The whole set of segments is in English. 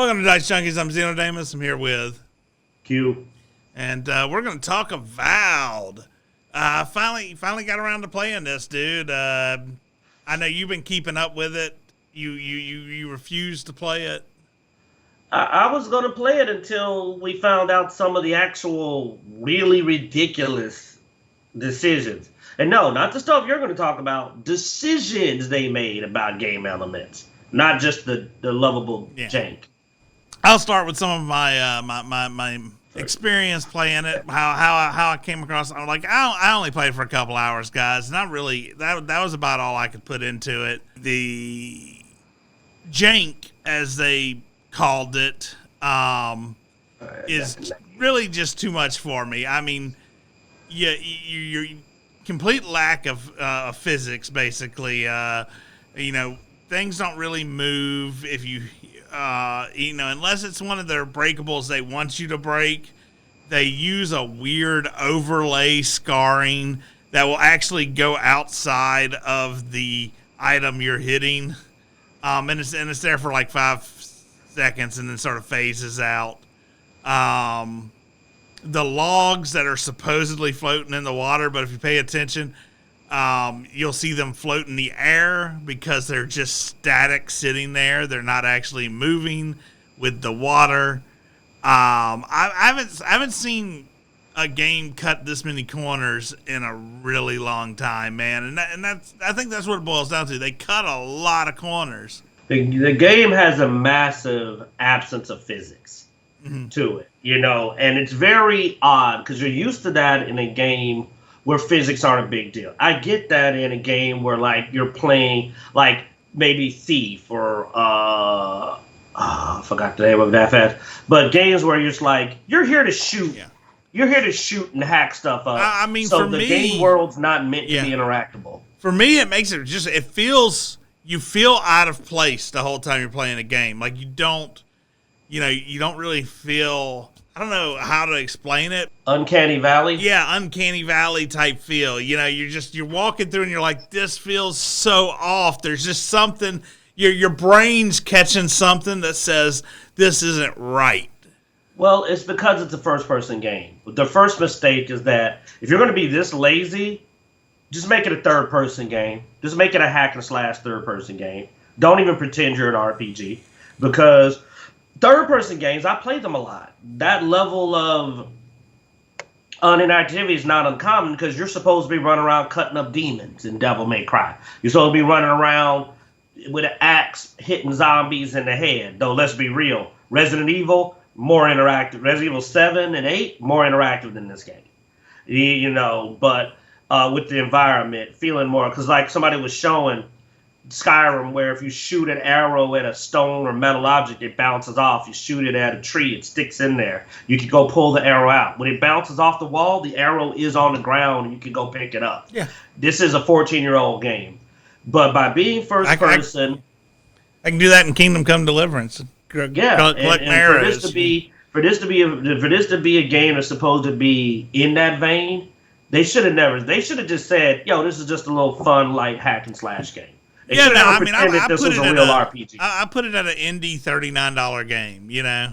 Welcome to Dicejunkies. I'm Xeno Damus. I'm here with Q. And we're going to talk Avowed. Finally got around to playing this, dude. I know you've been keeping up with it. You refused to play it. I was going to play it until we found out some of the actual really ridiculous decisions. And no, not the stuff you're going to talk about. Decisions they made about game elements, not just the lovable jank. I'll start with some of my my experience playing it. How I came across. I'm like, I only played for a couple hours, guys. Not really. That was about all I could put into it. The jank, as they called it, is really just too much for me. I mean, you're complete lack of physics, basically. Things don't really move if you. Unless it's one of their breakables they want you to break, they use a weird overlay scarring that will actually go outside of the item you're hitting. And it's there for like 5 seconds and then sort of phases out. The logs that are supposedly floating in the water, but if you pay attention, you'll see them float in the air because they're just static sitting there. They're not actually moving with the water. I haven't seen a game cut this many corners in a really long time, man. I think that's what it boils down to. They cut a lot of corners. The game has a massive absence of physics to it, and it's very odd because you're used to that in a game where physics aren't a big deal. I get that in a game where, like, you're playing, like, maybe Thief or, I forgot the name of that fast. But games where you're just like, you're here to shoot. Yeah. You're here to shoot and hack stuff up. I mean, so for the me, game world's not meant to be interactable. For me, it makes it just, you feel out of place the whole time you're playing a game. Like, you don't really feel, I don't know how to explain it. Uncanny Valley? Yeah, Uncanny Valley type feel. You're walking through and you're like, this feels so off. There's just something, your brain's catching something that says this isn't right. Well, it's because it's a first-person game. The first mistake is that if you're going to be this lazy, just make it a third-person game. Just make it a hack-and-slash third-person game. Don't even pretend you're an RPG. Because third-person games, I play them a lot. That level of inactivity is not uncommon because you're supposed to be running around cutting up demons in Devil May Cry. You're supposed to be running around with an axe hitting zombies in the head. Though, let's be real. Resident Evil, more interactive. Resident Evil 7 and 8, more interactive than this game. But with the environment, feeling more. Because, like, somebody was showing Skyrim, where if you shoot an arrow at a stone or metal object, it bounces off. You shoot it at a tree, it sticks in there. You can go pull the arrow out. When it bounces off the wall, the arrow is on the ground and you can go pick it up. Yeah. This is a 14-year-old game. But by being first person, I can do that in Kingdom Come Deliverance. Collect arrows. For this to be a game that's supposed to be in that vein, they should have just said, yo, this is just a little fun, light hack and slash game. I put it at an indie $39 game,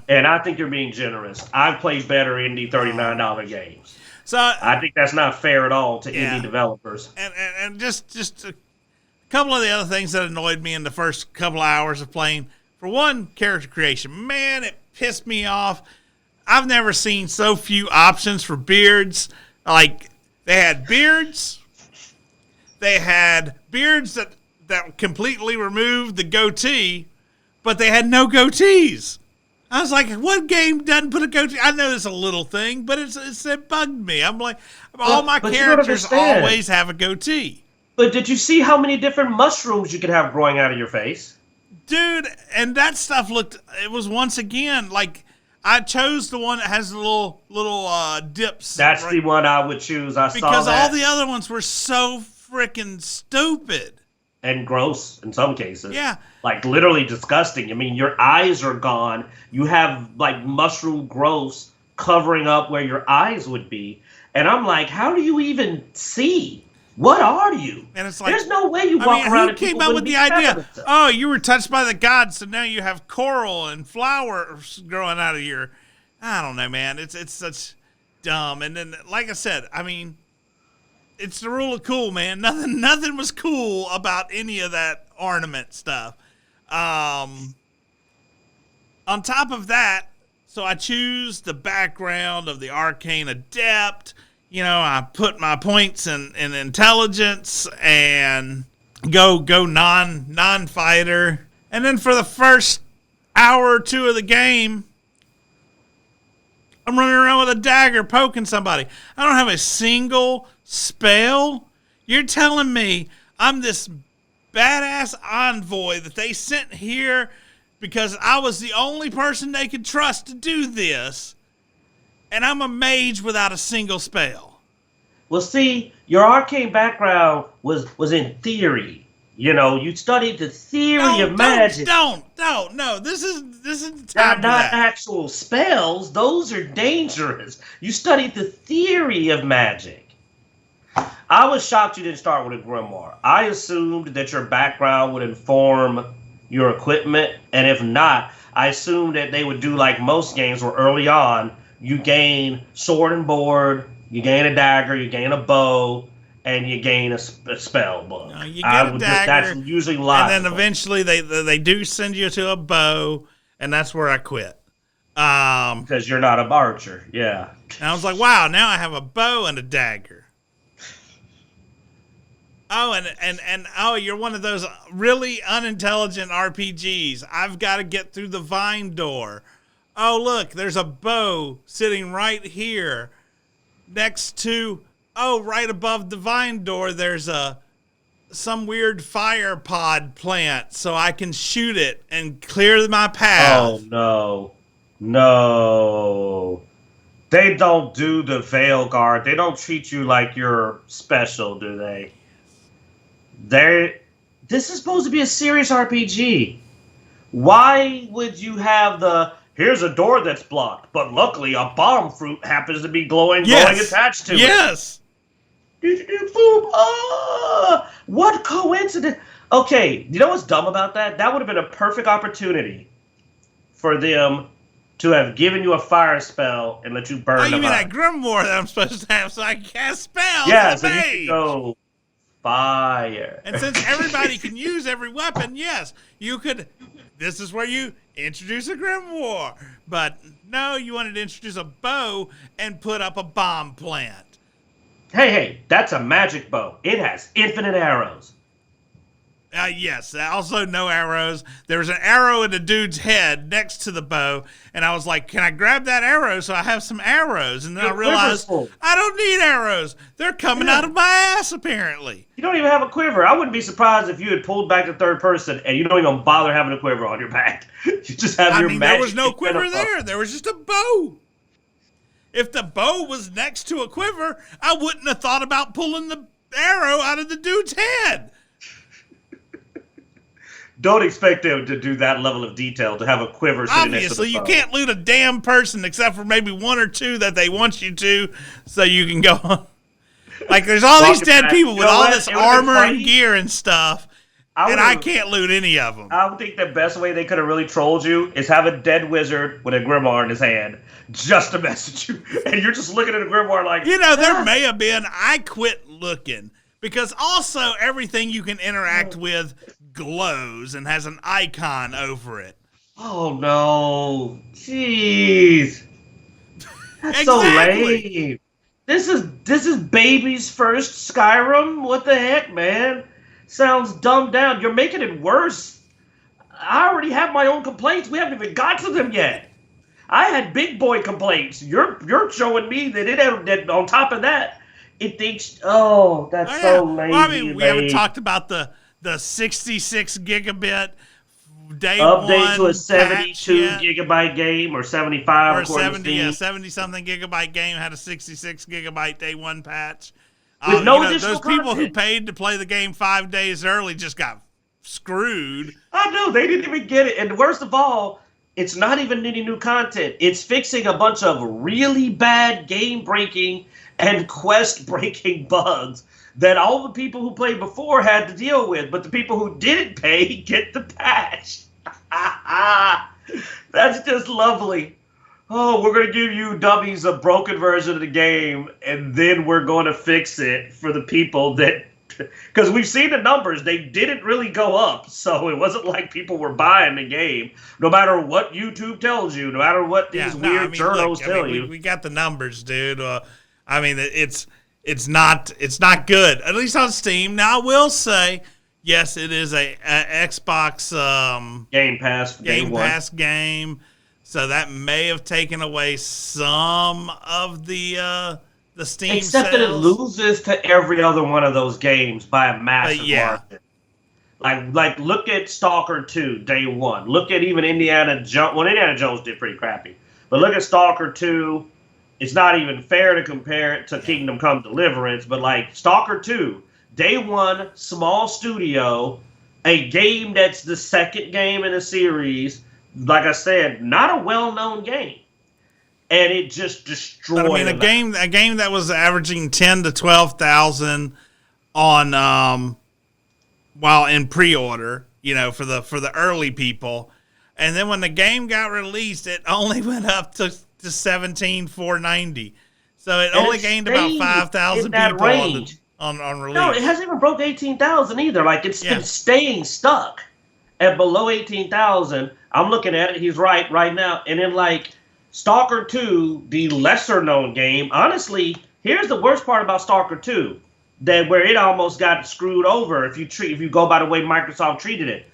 And I think you're being generous. I've played better indie $39 games. So I think that's not fair at all to indie developers. And just a couple of the other things that annoyed me in the first couple of hours of playing. For one, character creation. Man, it pissed me off. I've never seen so few options for beards. Like, they had beards. They had beards that completely removed the goatee, but they had no goatees. I was like, what game doesn't put a goatee? I know it's a little thing, but it bugged me. I'm like, all my characters always have a goatee. But did you see how many different mushrooms you could have growing out of your face? Dude, and that stuff it was once again, like, I chose the one that has the little dips. That's the one I would choose. Because all the other ones were so freaking stupid. And gross in some cases. Yeah. Like, literally disgusting. I mean, your eyes are gone. You have, like, mushroom growths covering up where your eyes would be. And I'm like, how do you even see? What are you? And it's like, there's no way you walk around who and came people up wouldn't with be the idea? stepping and Oh, you were touched by the gods, so now you have coral and flowers growing out of your. I don't know, man. It's such dumb. And then, like I said, I mean, it's the rule of cool, man. Nothing was cool about any of that ornament stuff. On top of that, so I choose the background of the arcane adept. You know, I put my points in intelligence and go non-fighter. And then for the first hour or two of the game, I'm running around with a dagger poking somebody. I don't have a single spell. You're telling me I'm this badass envoy that they sent here because I was the only person they could trust to do this, and I'm a mage without a single spell. Well, see, your arcane background was in theory. You know, you studied the theory of magic. No. This is not actual spells. Those are dangerous. You studied the theory of magic. I was shocked you didn't start with a grimoire. I assumed that your background would inform your equipment, and if not, I assumed that they would do like most games where early on you gain sword and board, you gain a dagger, you gain a bow, and you gain a spell book. No, you get a dagger, that's usually logical. And then eventually they do send you to a bow, and that's where I quit. Because you're not an archer, yeah. And I was like, wow, now I have a bow and a dagger. Oh, and oh, you're one of those really unintelligent RPGs. I've got to get through the vine door. Oh, look, there's a bow sitting right here next to, right above the vine door, there's some weird fire pod plant so I can shoot it and clear my path. Oh, no. They don't do the Veil Guard. They don't treat you like you're special, do they? This is supposed to be a serious RPG. Why would you have here's a door that's blocked, but luckily a bomb fruit happens to be glowing attached to it? Yes. Boom. What coincidence. Okay, you know what's dumb about that? That would have been a perfect opportunity for them to have given you a fire spell and let you burn them. You mean up. that grimoire that I'm supposed to have so I can cast spells? Yeah, so you can go fire. And since everybody can use every weapon, yes, you could. This is where you introduce a grimoire. But no, you wanted to introduce a bow and put up a bomb plant. Hey, that's a magic bow. It has infinite arrows. Yes, also no arrows. There was an arrow in the dude's head next to the bow, and I was like, can I grab that arrow so I have some arrows? And then I realized I don't need arrows. They're coming out of my ass, apparently. You don't even have a quiver. I wouldn't be surprised if you had pulled back to third person and you don't even bother having a quiver on your back. You just have your magic. There was no quiver there. There was just a bow. If the bow was next to a quiver, I wouldn't have thought about pulling the arrow out of the dude's head. Don't expect them to do that level of detail, to have a quiver sitting next to the bow. Obviously, you can't loot a damn person except for maybe one or two that they want you to, so you can go on. Like, there's all these dead people with all this armor and gear and stuff, and I can't loot any of them. I would think the best way they could have really trolled you is have a dead wizard with a grimoire in his hand just to message you. And you're just looking at a grimoire like... there may have been... I quit looking. Because also, everything you can interact with glows and has an icon over it. Oh, no. Jeez. That's so lame. This is baby's first Skyrim? What the heck, man? Sounds dumbed down. You're making it worse. I already have my own complaints. We haven't even got to them yet. I had big boy complaints. You're showing me that on top of that, it thinks, that's so lazy. Well, I mean, we haven't talked about the 66 gigabit day update one to a 72 gigabyte game or 75 or 70 something gigabyte game had a 66 gigabyte day one patch. With no additional those people who paid to play the game 5 days early just got screwed. I know, they didn't even get it. And worst of all, it's not even any new content. It's fixing a bunch of really bad game breaking and quest-breaking bugs that all the people who played before had to deal with, but the people who didn't pay get the patch. That's just lovely. Oh, we're going to give you dummies a broken version of the game, and then we're going to fix it for the people that... Because we've seen the numbers, they didn't really go up, so it wasn't like people were buying the game. No matter what YouTube tells you, no matter what these weird journals tell you. We got the numbers, dude. It's not good, at least on Steam. Now, I will say, yes, it is a Xbox Game Pass game, so that may have taken away some of the Steam Except sales. that it loses to every other one of those games by a massive margin. Like look at Stalker 2, day one. Look at even Indiana Jones. Well, Indiana Jones did pretty crappy. But look at Stalker 2. It's not even fair to compare it to Kingdom Come Deliverance, but like Stalker 2, day one, small studio, a game that's the second game in the series. Like I said, not a well-known game. And it just destroyed. But, a game that was averaging 10 to 12,000 on while in pre-order, for the early people, and then when the game got released, it only went up to 17,490. So it only gained about 5,000 people on release. No, it hasn't even broke 18,000 either. Like it's been staying stuck at below 18,000. I'm looking at it. He's right now, and then like. Stalker 2, the lesser known game, honestly, here's the worst part about Stalker 2, that where it almost got screwed over if you go by the way Microsoft treated it.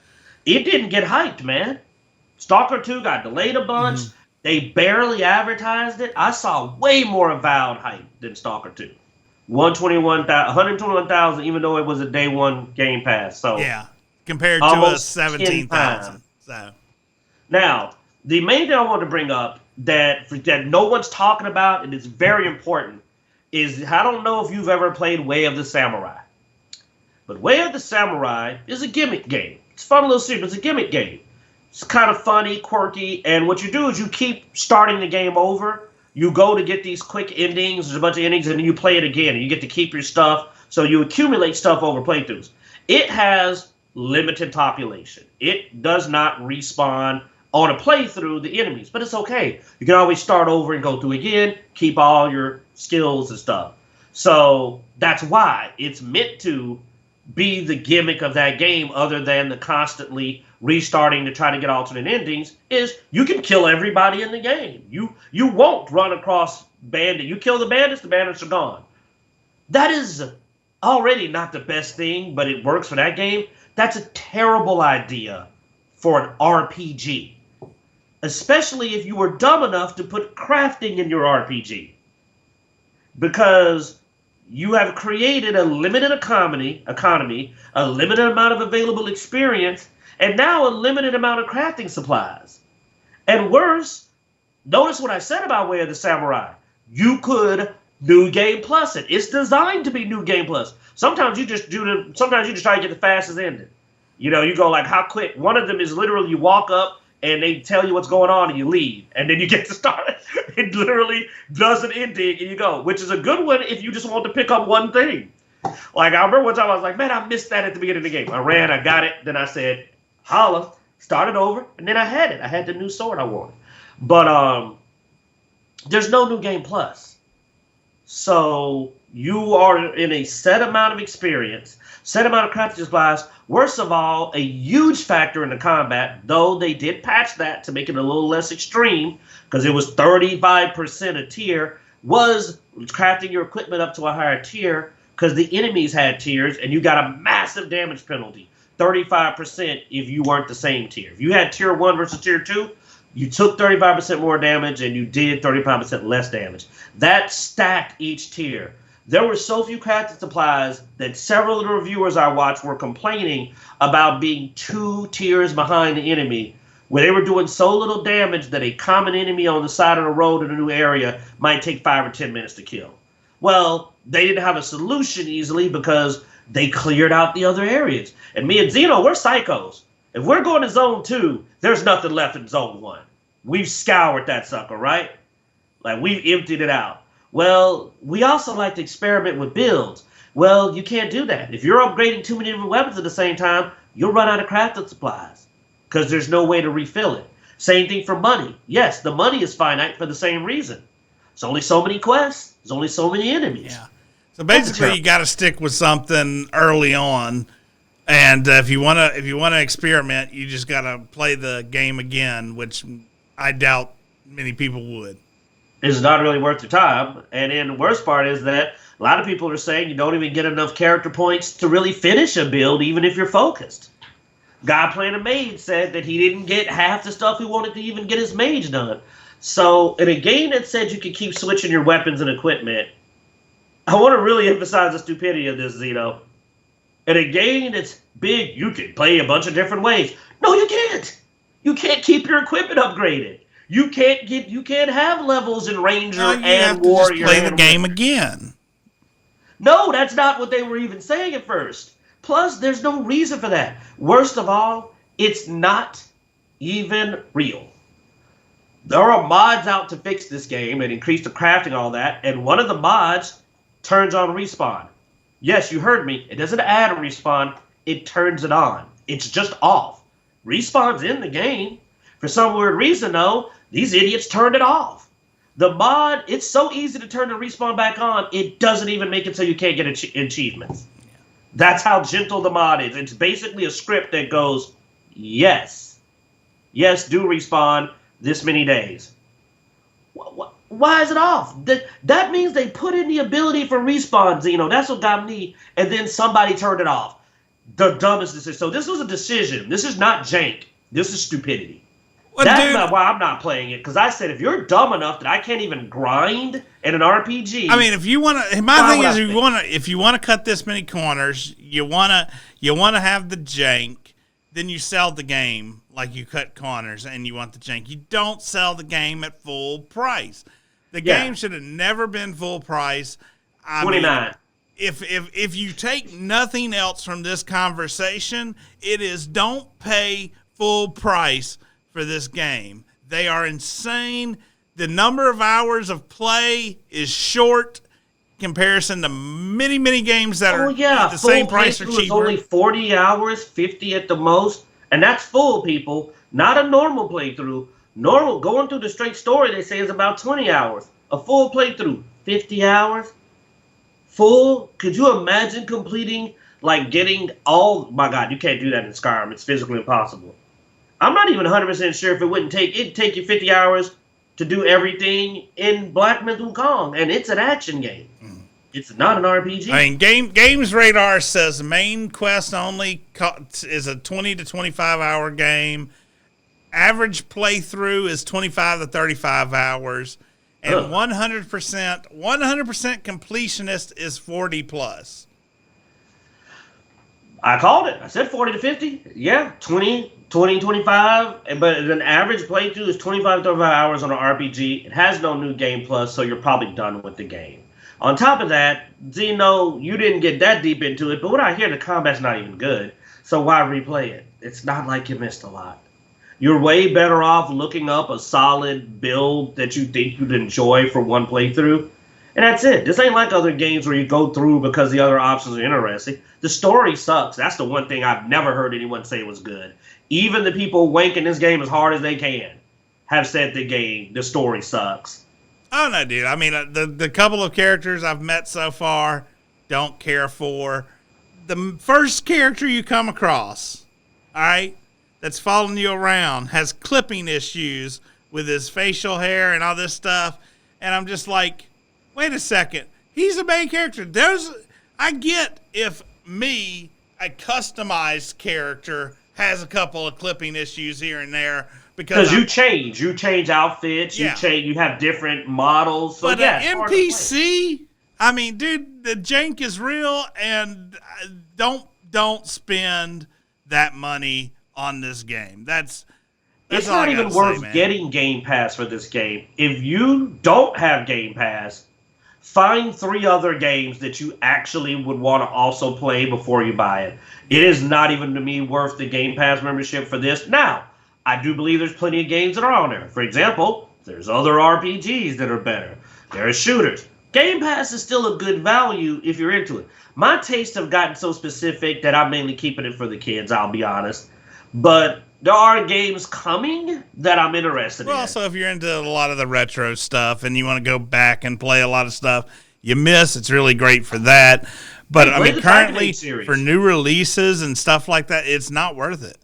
It didn't get hyped, man. Stalker 2 got delayed a bunch. Mm-hmm. They barely advertised it. I saw way more Avowed hype than Stalker 2. 121,000, even though it was a day one Game Pass. So yeah, compared to a 17,000. So now, the main thing I want to bring up that no one's talking about, and it's very important, is I don't know if you've ever played Way of the Samurai. But Way of the Samurai is a gimmick game. It's a fun little series. It's a gimmick game. It's kind of funny, quirky, and what you do is you keep starting the game over. You go to get these quick endings. There's a bunch of endings, and then you play it again, and you get to keep your stuff. So you accumulate stuff over playthroughs. It has limited population. It does not respawn on a playthrough the enemies, but it's okay. You can always start over and go through again, keep all your skills and stuff. So that's why it's meant to be the gimmick of that game, other than the constantly restarting to try to get alternate endings, is you can kill everybody in the game. You won't run across bandits. You kill the bandits are gone. That is already not the best thing, but it works for that game. That's a terrible idea for an RPG. Especially if you were dumb enough to put crafting in your RPG. Because you have created a limited economy, a limited amount of available experience, and now a limited amount of crafting supplies. And worse, notice what I said about Way of the Samurai. You could New Game Plus it. It's designed to be New Game Plus. Sometimes you just try to get the fastest ending. You go like how quick. One of them is literally you walk up, and they tell you what's going on, and you leave. And then you get to start. It literally does an ending, and you go, which is a good one if you just want to pick up one thing. Like, I remember one time I was like, man, I missed that at the beginning of the game. I ran, I got it. Then I said, holla, started over, and then I had it. I had the new sword I wanted. But there's no New Game Plus. So you are in a set amount of experience, set amount of crafting supplies. Worst of all, a huge factor in the combat, though they did patch that to make it a little less extreme, because it was 35% a tier, was crafting your equipment up to a higher tier, because the enemies had tiers, and you got a massive damage penalty, 35% if you weren't the same tier. If you had tier 1 versus tier 2, you took 35% more damage, and you did 35% less damage. That stacked each tier. There were so few crafting supplies that several of the reviewers I watched were complaining about being 2 tiers behind the enemy, where they were doing so little damage that a common enemy on the side of the road in a new area might take 5 or 10 minutes to kill. Well, they didn't have a solution easily because they cleared out the other areas. And me and Xeno, we're psychos. If we're going to zone 2, there's nothing left in zone 1. We've scoured that sucker, right? Like, we've emptied it out. Well, we also like to experiment with builds. Well, you can't do that. If you're upgrading too many different weapons at the same time, you'll run out of crafting supplies because there's no way to refill it. Same thing for money. Yes, the money is finite for the same reason. There's only so many quests. There's only so many enemies. Yeah. So basically, you got to stick with something early on, and if you want to experiment, you just got to play the game again, which I doubt many people would. It's not really worth your time. And then the worst part is that a lot of people are saying you don't even get enough character points to really finish a build, even if you're focused. Guy playing a mage said that he didn't get half the stuff he wanted to even get his mage done. So in a game that said you could keep switching your weapons and equipment, I want to really emphasize the stupidity of this, Xeno. In a game that's big, you can play a bunch of different ways. No, you can't. You can't keep your equipment upgraded. You can't have levels in Ranger and Warrior. Just play the game again. No, that's not what they were even saying at first. Plus, there's no reason for that. Worst of all, it's not even real. There are mods out to fix this game and increase the crafting, all that, and one of the mods turns on respawn. Yes, you heard me. It doesn't add a respawn. It turns it on. It's just off. Respawn's in the game. For some weird reason, though, these idiots turned it off. The mod, it's so easy to turn the respawn back on, it doesn't even make it so you can't get achievements. That's how gentle the mod is. It's basically a script that goes, yes, do respawn this many days. Why is it off? That means they put in the ability for respawn, Xeno. That's what got me. And then somebody turned it off. The dumbest decision. So this was a decision. This is not jank. This is stupidity. Well, that's not why I'm not playing it. Because I said, if you're dumb enough that I can't even grind in an RPG. I mean, if you want to, my thing is, if you want to cut this many corners, you want to have the jank. Then you sell the game like you cut corners, and you want the jank. You don't sell the game at full price. The game should have never been full price. $29. If you take nothing else from this conversation, it is don't pay full price for this game. They are insane. The number of hours of play is short in comparison to many, many games that are at the same price or cheaper. It's only 40 hours, 50 at the most, and that's full, people. Not a normal playthrough. Normal, going through the straight story, they say is about 20 hours. A full playthrough, 50 hours? Full? Could you imagine completing, like getting all... My God, you can't do that in Skyrim. It's physically impossible. I'm not even 100% sure if it'd take you 50 hours to do everything in Black Myth Wukong, and it's an action game. It's not an RPG. I mean, Games Radar says main quest only is a 20 to 25 hour game. Average playthrough is 25 to 35 hours, and 100% completionist is 40 plus. I called it. I said 40 to 50. Yeah, 20, 25. But an average playthrough is 25 to 35 hours on an RPG. It has no new game plus, so you're probably done with the game. On top of that, Xeno, you didn't get that deep into it, but what I hear, the combat's not even good. So why replay it? It's not like you missed a lot. You're way better off looking up a solid build that you think you'd enjoy for one playthrough. And that's it. This ain't like other games where you go through because the other options are interesting. The story sucks. That's the one thing I've never heard anyone say was good. Even the people wanking this game as hard as they can have said the story sucks. Oh, no, dude. I mean, the couple of characters I've met so far, don't care for. The first character you come across, all right, that's following you around, has clipping issues with his facial hair and all this stuff. And I'm just like, wait a second. He's the main character. I get if a customized character, has a couple of clipping issues here and there. Because you change outfits, you have different models. So but an NPC, I mean, dude, the jank is real, and don't spend that money on this game. That's it's not even worth getting Game Pass for this game. If you don't have Game Pass, find 3 other games that you actually would want to also play before you buy it. It is not even to me worth the Game Pass membership for this. Now, I do believe there's plenty of games that are on there. For example, there's other RPGs that are better. There are shooters. Game Pass is still a good value if you're into it. My tastes have gotten so specific that I'm mainly keeping it for the kids, I'll be honest. But there are games coming that I'm interested in. Well, also, if you're into a lot of the retro stuff and you want to go back and play a lot of stuff you miss, it's really great for that. But, I mean, currently, for new releases and stuff like that, it's not worth it.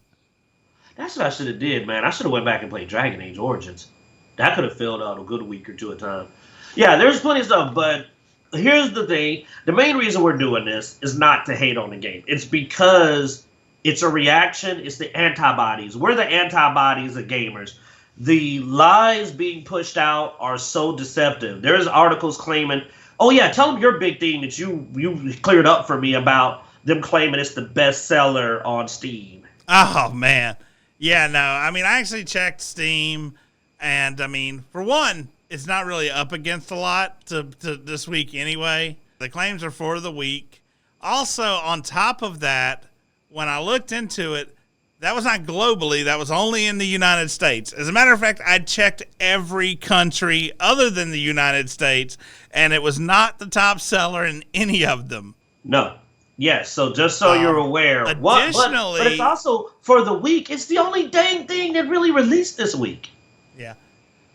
That's what I should have did, man. I should have went back and played Dragon Age Origins. That could have filled out a good week or two at a time. Yeah, there's plenty of stuff, but here's the thing. The main reason we're doing this is not to hate on the game. It's because it's a reaction. It's the antibodies. We're the antibodies of gamers. The lies being pushed out are so deceptive. There's articles claiming, oh, yeah, tell them your big thing that you cleared up for me about them claiming it's the best seller on Steam. Oh, man. Yeah, no. I mean, I actually checked Steam, and, I mean, for one, it's not really up against a lot to this week anyway. The claims are for the week. Also, on top of that, when I looked into it, that was not globally. That was only in the United States. As a matter of fact, I checked every country other than the United States, and it was not the top seller in any of them. No. Yes, so just so you're aware. Additionally, but it's also, for the week, it's the only dang thing that really released this week. Yeah.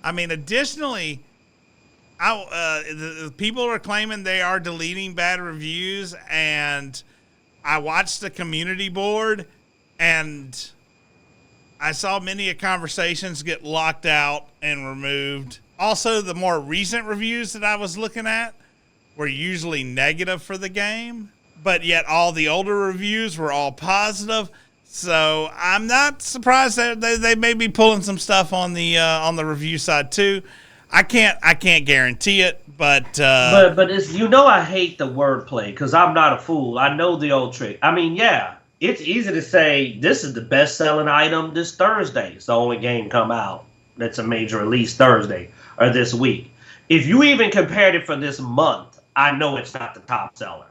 I mean, additionally, the people are claiming they are deleting bad reviews, and I watched the community board, and I saw many conversations get locked out and removed. Also, the more recent reviews that I was looking at were usually negative for the game, but yet all the older reviews were all positive. So I'm not surprised that they may be pulling some stuff on the review side too. I can't guarantee it, but it's, I hate the wordplay because I'm not a fool. I know the old trick. I mean, yeah, it's easy to say this is the best selling item this Thursday. It's the only game come out that's a major release Thursday or this week. If you even compared it for this month, I know it's not the top seller.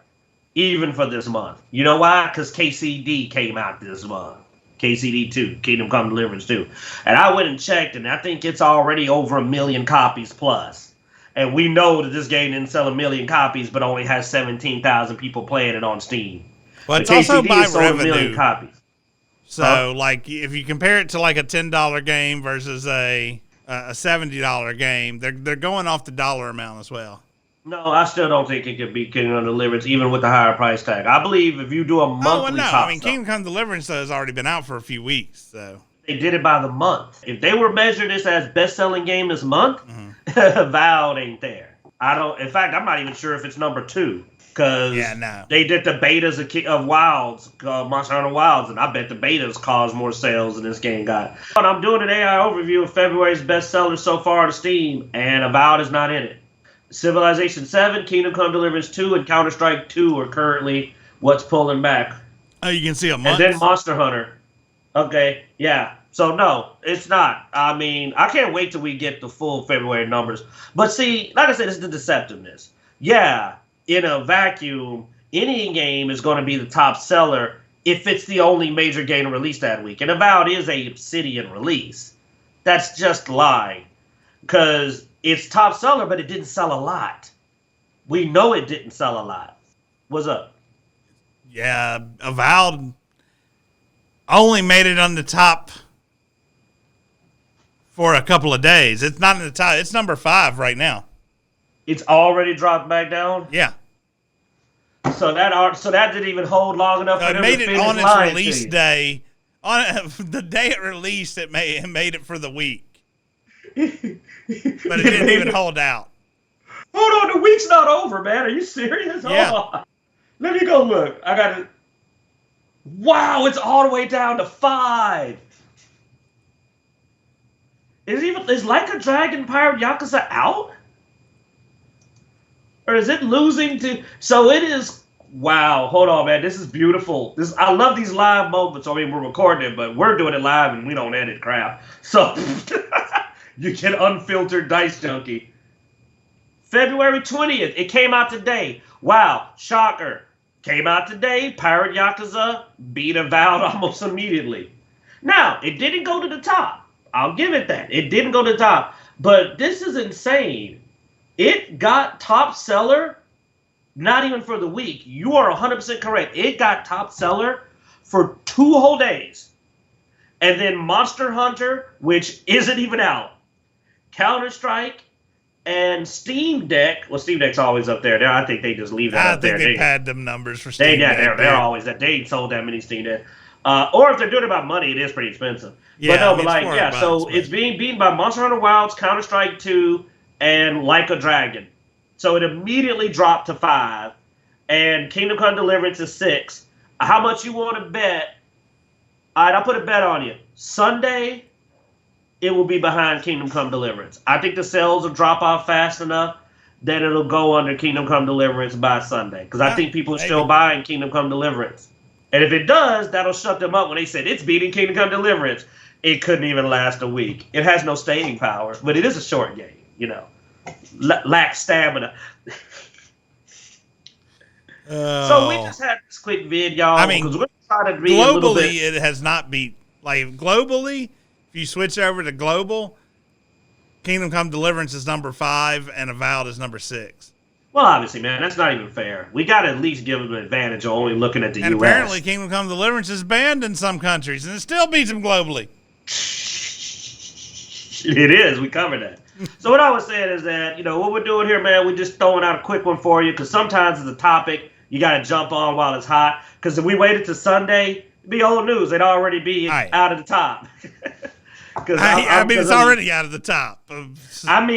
Even for this month. You know why? Because KCD came out this month. KCD 2, Kingdom Come Deliverance 2. And I went and checked, and I think it's already over 1 million copies plus. And we know that this game didn't sell 1 million copies, but only has 17,000 people playing it on Steam. Well, it's also by revenue. 1 million copies. So, like, if you compare it to like a $10 game versus a $70 game, they're going off the dollar amount as well. No, I still don't think it could beat Kingdom Come Deliverance, even with the higher price tag. I believe if you do a monthly top stuff, Kingdom Come Deliverance has already been out for a few weeks, so they did it by the month. If they were measuring this as best-selling game this month, Avowed ain't there. In fact, I'm not even sure if it's number 2 because they did the betas of Wilds, Monster Hunter Wilds, and I bet the betas caused more sales than this game got. But I'm doing an AI overview of February's best sellers so far on Steam, and Avowed is not in it. Civilization 7, Kingdom Come Deliverance 2, and Counter-Strike 2 are currently what's pulling back. Oh, you can see a month. And then Monster Hunter. Okay, yeah. So, no, it's not. I mean, I can't wait till we get the full February numbers. But see, like I said, it's the deceptiveness. Yeah, in a vacuum, any game is going to be the top seller if it's the only major game released that week. And Avowed is a Obsidian release. That's just lying. Because it's top seller, but it didn't sell a lot. We know it didn't sell a lot. What's up? Yeah, Avowed only made it on the top for a couple of days. It's not in the top. It's number 5 right now. It's already dropped back down? Yeah. So that didn't even hold long enough for them to finish. It made it on its release day. On the day it released, it made it for the week. But it didn't even hold out. Hold on, the week's not over, man. Are you serious? Yeah. Hold on. Let me go look. I got it. Wow, it's all the way down to 5. Is Like a Dragon Pirate Yakuza out? Or is it losing to... So it is... Wow, hold on, man. This is beautiful. I love these live moments. I mean, we're recording it, but we're doing it live and we don't edit crap. So... You get unfiltered Dicejunkie. February 20th. It came out today. Wow. Shocker. Came out today. Pirate Yakuza beat Avowed almost immediately. Now, it didn't go to the top. I'll give it that. It didn't go to the top. But this is insane. It got top seller, not even for the week. You are 100% correct. It got top seller for 2 whole days. And then Monster Hunter, which isn't even out, Counter-Strike, and Steam Deck. Well, Steam Deck's always up there. I think they just leave that up there. I think they pad them numbers for Steam Deck. They're always that. They ain't sold that many Steam Deck. Or if they're doing it about money, it is pretty expensive. Yeah, so it's being beaten by Monster Hunter Wilds, Counter-Strike 2, and Like a Dragon. So it immediately dropped to 5. And Kingdom Come Deliverance is 6. How much you want to bet? All right, I'll put a bet on you. Sunday, it will be behind Kingdom Come Deliverance. I think the sales will drop off fast enough that it'll go under Kingdom Come Deliverance by Sunday. Because I think people are still buying Kingdom Come Deliverance. And if it does, that'll shut them up when they said it's beating Kingdom Come Deliverance. It couldn't even last a week. It has no staying power, but it is a short game, you know. Lacks stamina. So we just had this quick vid, y'all. I mean, because we're going to try to read a little bit. Globally, it has not beat. Like, globally, if you switch over to global, Kingdom Come Deliverance is number 5 and Avowed is number 6. Well, obviously, man, that's not even fair. We got to at least give them an advantage of only looking at the U.S. And apparently Kingdom Come Deliverance is banned in some countries, and it still beats them globally. It is. We covered that. So what I was saying is that, you know, what we're doing here, man, we're just throwing out a quick one for you because sometimes it's a topic you got to jump on while it's hot. Because if we waited to Sunday, it'd be old news. It'd already be out of the top. It's already out of the top. I'm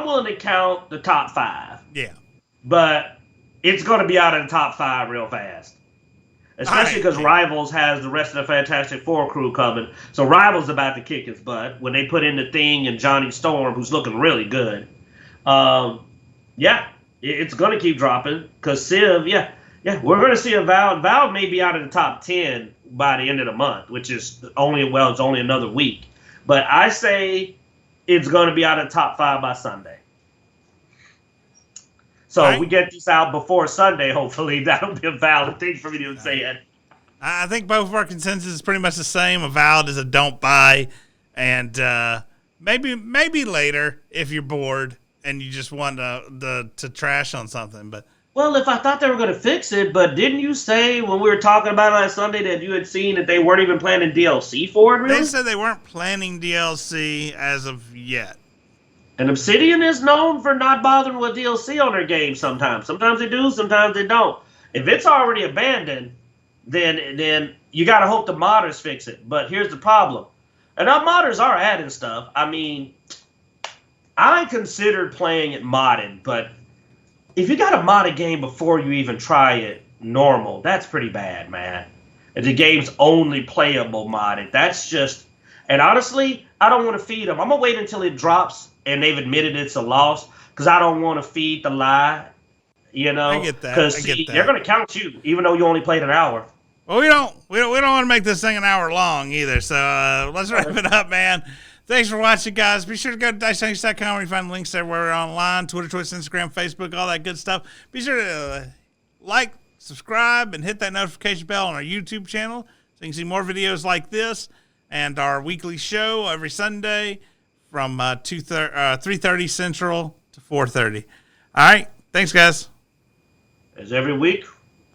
willing to count the top 5. Yeah. But it's going to be out of the top 5 real fast. Especially because Rivals has the rest of the Fantastic Four crew coming. So Rivals about to kick his butt when they put in the Thing and Johnny Storm, who's looking really good. It's going to keep dropping because Civ, we're going to see Avowed. Avowed may be out of the top 10 by the end of the month, which is it's only another week. But I say it's going to be out of the top 5 by Sunday. So if we get this out before Sunday, hopefully that'll be a valid thing for me to say it. I think both of our consensus is pretty much the same. Avowed is a don't buy, and maybe later if you're bored and you just want to trash on something. But well, if I thought they were going to fix it, but didn't you say when we were talking about it last Sunday that you had seen that they weren't even planning DLC for it? Really? They said they weren't planning DLC as of yet. And Obsidian is known for not bothering with DLC on their games sometimes. Sometimes they do, sometimes they don't. If it's already abandoned, then you got to hope the modders fix it. But here's the problem. And our modders are adding stuff. I mean, I considered playing it modded, but if you got to mod a game before you even try it normal, that's pretty bad, man. If the game's only playable modded, that's just... And honestly, I don't want to feed them. I'm going to wait until it drops and they've admitted it's a loss because I don't want to feed the lie, you know? I get that. Because they're going to count you even though you only played an hour. Well, we don't want to make this thing an hour long either. So let's wrap it up, man. Thanks for watching, guys. Be sure to go to Dicejunkies.com where you find links everywhere online, Twitter, Twitch, Instagram, Facebook, all that good stuff. Be sure to like, subscribe, and hit that notification bell on our YouTube channel so you can see more videos like this and our weekly show every Sunday from 3:30 Central to 4:30. All right. Thanks, guys. As every week?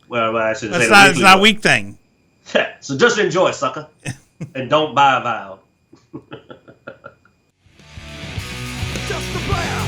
Well, I should say it's not a week thing. So just enjoy, sucker. And don't buy Avowed. Just a player.